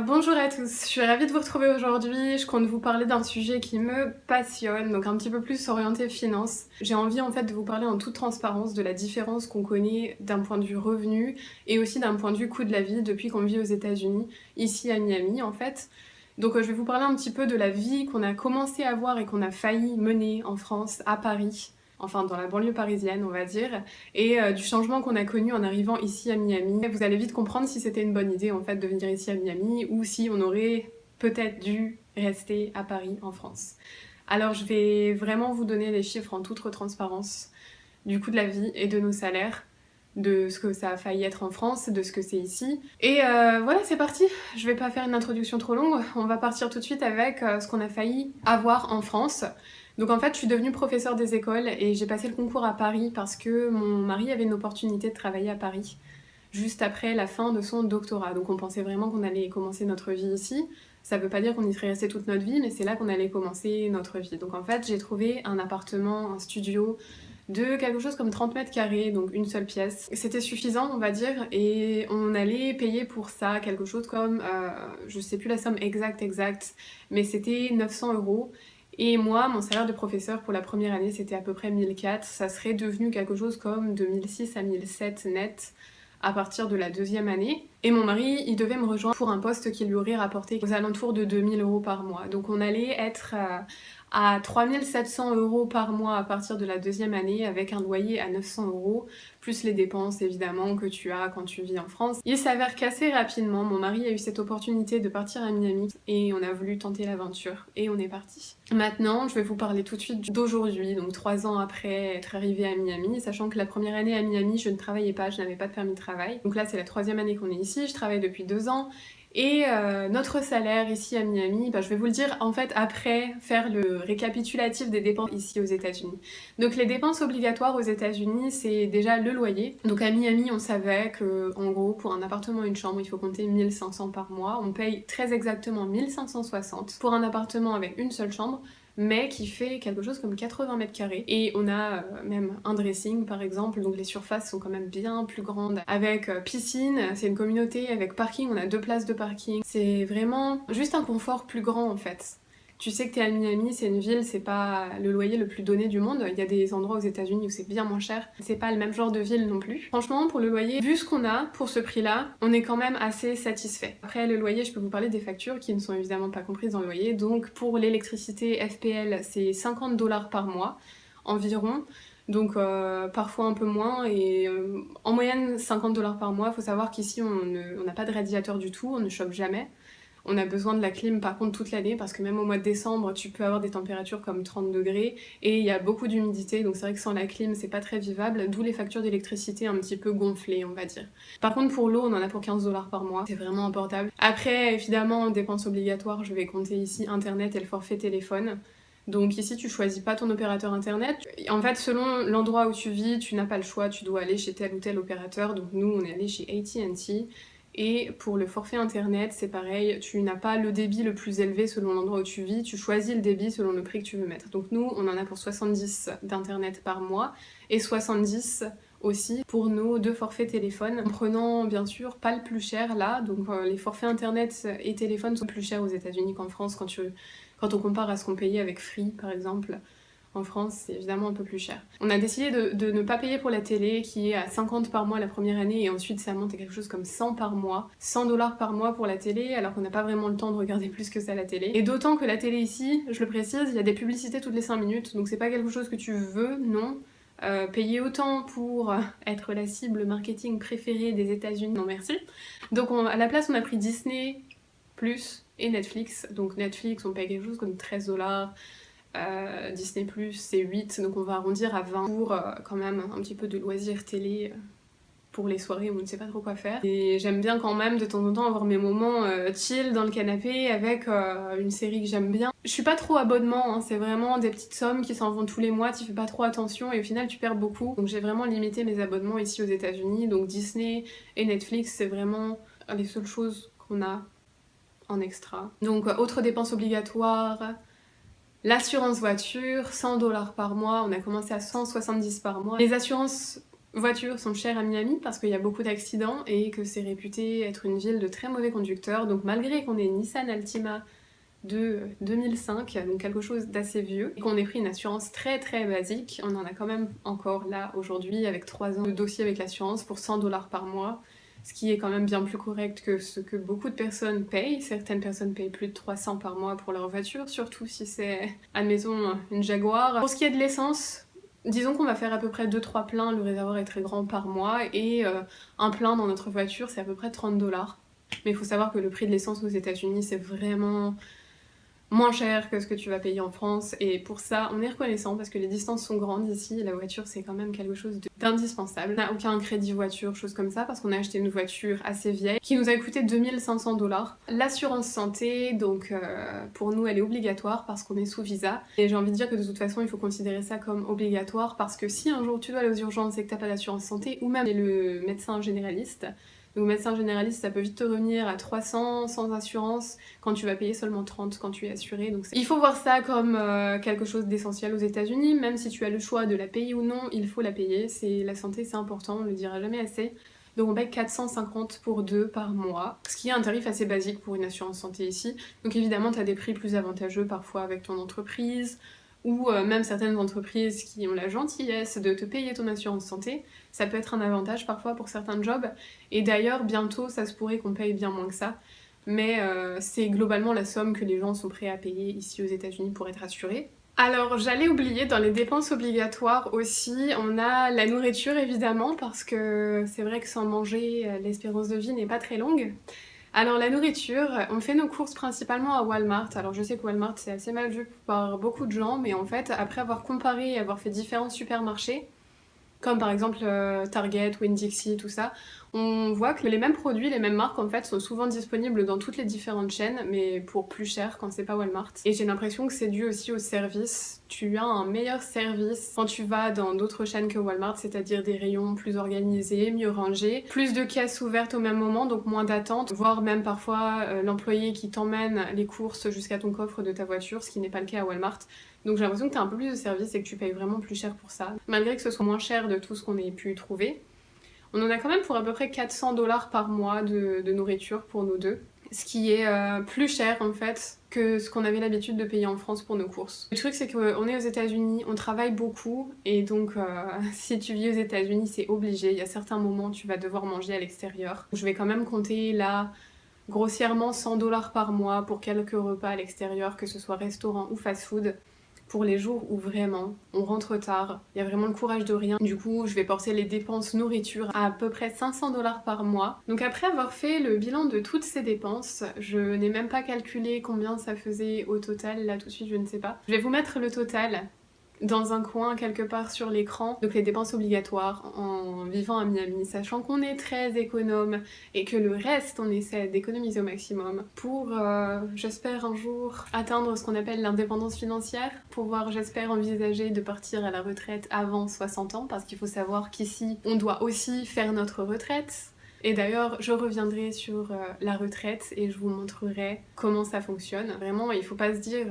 Bonjour à tous, je suis ravie de vous retrouver aujourd'hui. Je compte vous parler d'un sujet qui me passionne, donc un petit peu plus orienté finance. J'ai envie en fait de vous parler en toute transparence de la différence qu'on connaît d'un point de vue revenu et aussi d'un point de vue coût de la vie depuis qu'on vit aux États-Unis, ici à Miami en fait. Donc je vais vous parler un petit peu de la vie qu'on a commencé à avoir et qu'on a failli mener en France, à Paris, enfin dans la banlieue parisienne on va dire, et du changement qu'on a connu en arrivant ici à Miami. Vous allez vite comprendre si c'était une bonne idée en fait de venir ici à Miami ou si on aurait peut-être dû rester à Paris en France. Alors je vais vraiment vous donner les chiffres en toute transparence du coût de la vie et de nos salaires, de ce que ça a failli être en France, de ce que c'est ici. Et voilà, c'est parti. Je vais pas faire une introduction trop longue, on va partir tout de suite avec ce qu'on a failli avoir en France. Donc en fait, je suis devenue professeure des écoles et j'ai passé le concours à Paris parce que mon mari avait une opportunité de travailler à Paris juste après la fin de son doctorat. Donc on pensait vraiment qu'on allait commencer notre vie ici. Ça veut pas dire qu'on y serait resté toute notre vie, mais c'est là qu'on allait commencer notre vie. Donc en fait, j'ai trouvé un appartement, un studio de quelque chose comme 30 mètres carrés, donc une seule pièce. C'était suffisant, on va dire, et on allait payer pour ça quelque chose comme, je sais plus la somme exacte, mais c'était 900 €. Et moi, mon salaire de professeur pour la première année, c'était à peu près 1004. Ça serait devenu quelque chose comme de 1006 à 1007 net à partir de la deuxième année. Et mon mari, il devait me rejoindre pour un poste qui lui aurait rapporté aux alentours de 2000 € par mois. Donc on allait être à 3700 € par mois à partir de la deuxième année avec un loyer à 900 €, plus les dépenses évidemment que tu as quand tu vis en France. Il s'avère qu'assez rapidement, mon mari a eu cette opportunité de partir à Miami et on a voulu tenter l'aventure et on est parti. Maintenant, je vais vous parler tout de suite d'aujourd'hui, donc 3 ans après être arrivée à Miami, sachant que la première année à Miami, je ne travaillais pas, je n'avais pas de permis de travail. Donc là, c'est la troisième année qu'on est ici, je travaille depuis 2 ans. Et notre salaire ici à Miami, je vais vous le dire en fait après faire le récapitulatif des dépenses ici aux États-Unis. Donc les dépenses obligatoires aux États-Unis, c'est déjà le loyer. Donc à Miami, on savait que en gros pour un appartement et une chambre, il faut compter 1500 par mois. On paye très exactement 1560 pour un appartement avec une seule chambre, mais qui fait quelque chose comme 80 mètres carrés. Et on a même un dressing par exemple, donc les surfaces sont quand même bien plus grandes. Avec piscine, c'est une communauté, avec parking, on a 2 places de parking. C'est vraiment juste un confort plus grand en fait. Tu sais que t'es à Miami, c'est une ville, c'est pas le loyer le plus donné du monde. Il y a des endroits aux États-Unis où c'est bien moins cher. C'est pas le même genre de ville non plus. Franchement, pour le loyer, vu ce qu'on a pour ce prix-là, on est quand même assez satisfait. Après, le loyer, je peux vous parler des factures qui ne sont évidemment pas comprises dans le loyer. Donc, pour l'électricité FPL, c'est 50 $ par mois environ. Donc parfois un peu moins et en moyenne 50 $ par mois. Faut savoir qu'ici on n'a pas de radiateur du tout, on ne chauffe jamais. On a besoin de la clim par contre toute l'année parce que même au mois de décembre tu peux avoir des températures comme 30 degrés et il y a beaucoup d'humidité, donc c'est vrai que sans la clim c'est pas très vivable, d'où les factures d'électricité un petit peu gonflées on va dire. Par contre pour l'eau on en a pour 15 $ par mois, c'est vraiment abordable. Après évidemment dépenses obligatoires, je vais compter ici internet et le forfait téléphone. Donc ici tu choisis pas ton opérateur internet. En fait selon l'endroit où tu vis, tu n'as pas le choix, tu dois aller chez tel ou tel opérateur. Donc nous on est allé chez AT&T. Et pour le forfait internet, c'est pareil, tu n'as pas le débit le plus élevé selon l'endroit où tu vis, tu choisis le débit selon le prix que tu veux mettre. Donc nous, on en a pour 70 d'internet par mois et 70 aussi pour nos 2 forfaits téléphone, en prenant bien sûr pas le plus cher là, donc les forfaits internet et téléphone sont plus chers aux États-Unis qu'en France quand on compare à ce qu'on payait avec Free par exemple. En France, c'est évidemment un peu plus cher. On a décidé de ne pas payer pour la télé, qui est à 50 par mois la première année, et ensuite ça monte à quelque chose comme 100 par mois. 100 $ par mois pour la télé, alors qu'on n'a pas vraiment le temps de regarder plus que ça la télé. Et d'autant que la télé ici, je le précise, il y a des publicités toutes les 5 minutes, donc c'est pas quelque chose que tu veux, non. Payer autant pour être la cible marketing préférée des États-Unis, non merci. Donc à la place, on a pris Disney Plus et Netflix. Donc Netflix, on paye quelque chose comme 13 $. Disney Plus c'est 8, donc on va arrondir à 20 pour quand même un petit peu de loisirs télé pour les soirées où on ne sait pas trop quoi faire. Et j'aime bien quand même de temps en temps avoir mes moments chill dans le canapé avec une série que j'aime bien. Je suis pas trop abonnement, hein, c'est vraiment des petites sommes qui s'en vont tous les mois, tu fais pas trop attention et au final tu perds beaucoup. Donc j'ai vraiment limité mes abonnements ici aux États-Unis, donc Disney et Netflix c'est vraiment les seules choses qu'on a en extra. Donc autres dépenses obligatoires. L'assurance voiture, 100 $ par mois, on a commencé à 170 par mois. Les assurances voitures sont chères à Miami parce qu'il y a beaucoup d'accidents et que c'est réputé être une ville de très mauvais conducteurs. Donc malgré qu'on ait une Nissan Altima de 2005, donc quelque chose d'assez vieux, et qu'on ait pris une assurance très très basique, on en a quand même encore là aujourd'hui avec 3 ans de dossier avec l'assurance pour 100 $ par mois, ce qui est quand même bien plus correct que ce que beaucoup de personnes payent. Certaines personnes payent plus de 300 par mois pour leur voiture, surtout si c'est, admettons, une Jaguar. Pour ce qui est de l'essence, disons qu'on va faire à peu près 2-3 pleins, le réservoir est très grand par mois, et un plein dans notre voiture c'est à peu près 30 $. Mais il faut savoir que le prix de l'essence aux États-Unis c'est vraiment moins cher que ce que tu vas payer en France, et pour ça on est reconnaissant parce que les distances sont grandes ici et la voiture c'est quand même quelque chose d'indispensable. On n'a aucun crédit voiture, chose comme ça, parce qu'on a acheté une voiture assez vieille qui nous a coûté 2500 $. L'assurance santé, donc pour nous elle est obligatoire parce qu'on est sous visa, et j'ai envie de dire que de toute façon il faut considérer ça comme obligatoire parce que si un jour tu dois aller aux urgences et que t'as pas d'assurance santé, ou même le médecin généraliste, donc médecin généraliste, ça peut vite te revenir à 300 sans assurance quand tu vas payer seulement 30 quand tu es assuré. Donc il faut voir ça comme quelque chose d'essentiel aux États-Unis, même si tu as le choix de la payer ou non, il faut la payer. La santé c'est important, on le dira jamais assez. Donc on paye 450 pour 2 par mois, ce qui est un tarif assez basique pour une assurance santé ici. Donc évidemment tu as des prix plus avantageux parfois avec ton entreprise, ou même certaines entreprises qui ont la gentillesse de te payer ton assurance santé. Ça peut être un avantage parfois pour certains jobs, et d'ailleurs bientôt ça se pourrait qu'on paye bien moins que ça, mais c'est globalement la somme que les gens sont prêts à payer ici aux États-Unis pour être assurés. Alors j'allais oublier, dans les dépenses obligatoires aussi, on a la nourriture évidemment, parce que c'est vrai que sans manger, l'espérance de vie n'est pas très longue. Alors la nourriture, on fait nos courses principalement à Walmart. Alors je sais que Walmart c'est assez mal vu par beaucoup de gens, mais en fait après avoir comparé et avoir fait différents supermarchés, comme par exemple Target, Winn-Dixie, tout ça, on voit que les mêmes produits, les mêmes marques en fait sont souvent disponibles dans toutes les différentes chaînes, mais pour plus cher quand c'est pas Walmart. Et j'ai l'impression que c'est dû aussi au service. Tu as un meilleur service quand tu vas dans d'autres chaînes que Walmart, c'est-à-dire des rayons plus organisés, mieux rangés, plus de caisses ouvertes au même moment, donc moins d'attente, voire même parfois l'employé qui t'emmène les courses jusqu'à ton coffre de ta voiture, ce qui n'est pas le cas à Walmart. Donc j'ai l'impression que tu as un peu plus de service et que tu payes vraiment plus cher pour ça, malgré que ce soit moins cher de tout ce qu'on ait pu trouver. On en a quand même pour à peu près 400 $ par mois de nourriture pour nous deux, ce qui est plus cher en fait que ce qu'on avait l'habitude de payer en France pour nos courses. Le truc c'est qu'on est aux États-Unis, on travaille beaucoup, et donc si tu vis aux États-Unis c'est obligé, il y a certains moments tu vas devoir manger à l'extérieur. Je vais quand même compter là grossièrement 100 $ par mois pour quelques repas à l'extérieur, que ce soit restaurant ou fast-food, pour les jours où vraiment on rentre tard, il y a vraiment le courage de rien. Du coup, je vais porter les dépenses nourriture à peu près 500 $ par mois. Donc après avoir fait le bilan de toutes ces dépenses, je n'ai même pas calculé combien ça faisait au total, là tout de suite je ne sais pas. Je vais vous mettre le total dans un coin quelque part sur l'écran, donc les dépenses obligatoires en vivant à Miami, sachant qu'on est très économe et que le reste on essaie d'économiser au maximum pour, j'espère un jour, atteindre ce qu'on appelle l'indépendance financière, pouvoir, j'espère, envisager de partir à la retraite avant 60 ans, parce qu'il faut savoir qu'ici on doit aussi faire notre retraite. Et d'ailleurs, je reviendrai sur la retraite et je vous montrerai comment ça fonctionne. Vraiment, il faut pas se dire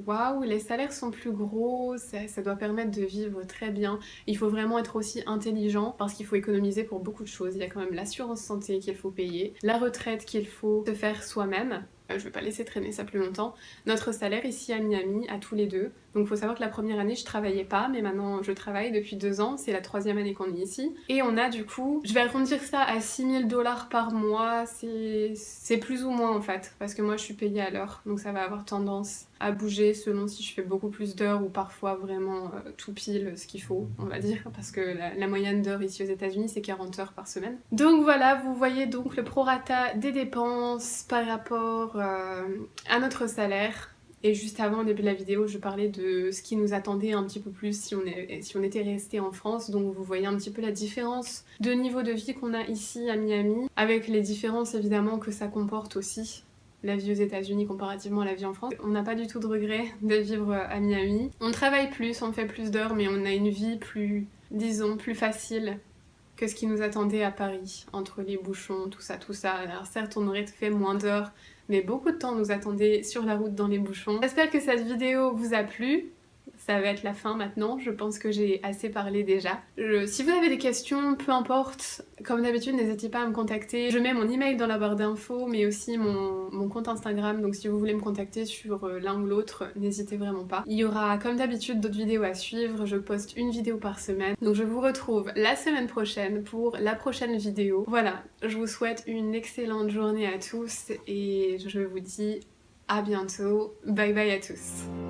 waouh, les salaires sont plus gros, ça doit permettre de vivre très bien. Il faut vraiment être aussi intelligent parce qu'il faut économiser pour beaucoup de choses. Il y a quand même l'assurance santé qu'il faut payer, la retraite qu'il faut se faire soi-même. Je vais pas laisser traîner ça plus longtemps. Notre salaire ici à Miami, à tous les deux. Donc faut savoir que la première année je travaillais pas, mais maintenant je travaille depuis 2 ans, c'est la 3e année qu'on est ici. Et on a du coup, je vais arrondir ça à 6000 $ par mois, c'est plus ou moins en fait, parce que moi je suis payée à l'heure, donc ça va avoir tendance à bouger selon si je fais beaucoup plus d'heures ou parfois vraiment tout pile ce qu'il faut, on va dire, parce que la moyenne d'heures ici aux États-Unis c'est 40 heures par semaine. Donc voilà, vous voyez donc le prorata des dépenses par rapport à notre salaire. Et juste avant, au début de la vidéo, je parlais de ce qui nous attendait un petit peu plus si on était resté en France. Donc vous voyez un petit peu la différence de niveau de vie qu'on a ici à Miami, avec les différences évidemment que ça comporte aussi, la vie aux États-Unis comparativement à la vie en France. On n'a pas du tout de regret de vivre à Miami. On travaille plus, on fait plus d'heures, mais on a une vie plus, disons, plus facile que ce qui nous attendait à Paris, entre les bouchons, tout ça, tout ça. Alors certes, on aurait fait moins d'heures, mais beaucoup de temps nous attendait sur la route dans les bouchons. J'espère que cette vidéo vous a plu. ça va être la fin maintenant, je pense que j'ai assez parlé déjà. Si vous avez des questions, peu importe, comme d'habitude n'hésitez pas à me contacter. Je mets mon email dans la barre d'infos mais aussi mon compte Instagram, donc si vous voulez me contacter sur l'un ou l'autre, n'hésitez vraiment pas. Il y aura comme d'habitude d'autres vidéos à suivre, je poste une vidéo par semaine, donc je vous retrouve la semaine prochaine pour la prochaine vidéo. Voilà, je vous souhaite une excellente journée à tous et je vous dis à bientôt, bye bye à tous.